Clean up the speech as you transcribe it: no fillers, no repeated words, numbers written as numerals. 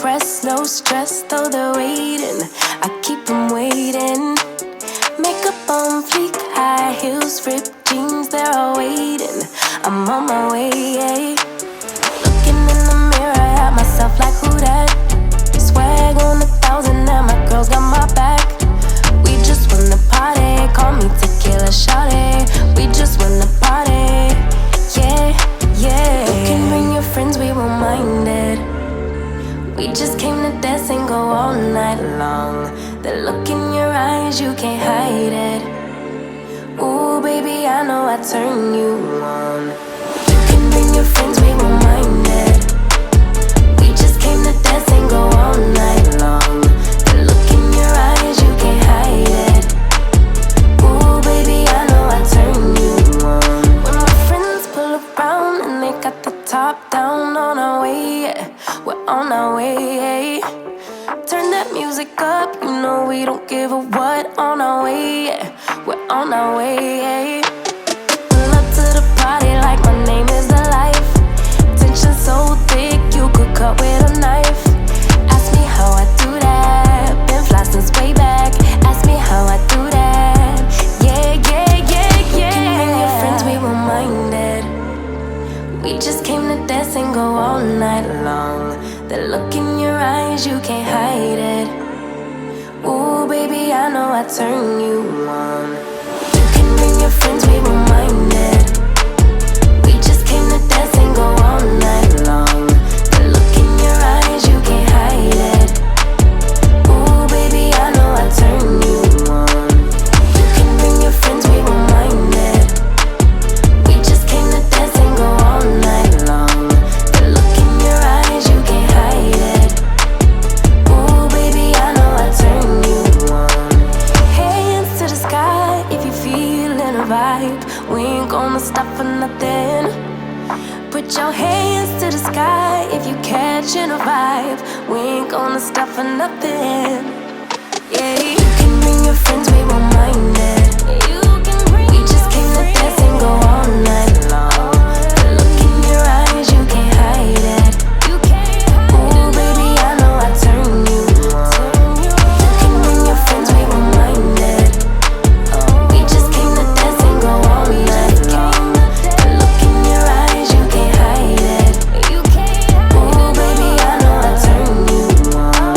impressed, no stress, though they're waiting. I keep them waiting. Makeup on fleek, high heels, ripped jeans, they're all waiting. I'm on my way. Looking in the mirror at myself like who that? Swag on 1,000 and my girls got my back. We just wanna party, call me tequila shawty. We just wanna party, yeah, yeah. You can bring your friends, we won't mind it. We just came to dance and go all night long. The look in your eyes, you can't hide it. Ooh, baby, I know I turn you on. You can bring your friends, we won't mind it. We just came to dance and go all night long. The look in your eyes, you can't hide it. Ooh, baby, I know I turn you on. When my friends pull around and they got the top down, on our way, yeah, we're on our way. Turn that music up, you know we don't give a what. On our way, yeah, we're on our way. Pull up to the party like my name is the life. Tension so thick, you could cut with a knife. Ask me how I do that, been fly since way back. Ask me how I do that, yeah, yeah, yeah, yeah. You can bring your friends, we won't mind it. We just came to dance and go all night long. The look in your eyes, you can't hide it. Ooh, baby, I know I turn you on. You can bring your friends, we won't mind it. We just came to dance and go all night long. The look in your eyes, you can't hide it. Ooh, baby, I know I turn you on. You can bring your friends, we won't mind it. We just came to dance and go all night long. The look in your eyes, you can't hide it. Ooh, baby, I know I turn you on. Hands to the sky if you feeling a vibe. We ain't gonna stop for nothing. Put your hands to the sky if you catching a vibe. We ain't gonna stop for nothing. Yeah, you can bring your friends, we won't mind it. We just came to dance and go all night long. The look in your eyes, you can't hide it. Ooh, baby, I know I turn you on. You can bring your friends, we won't mind it. We just came to dance and go all night long. The look in your eyes, you can't hide it. Ooh, baby, I know I turn you on.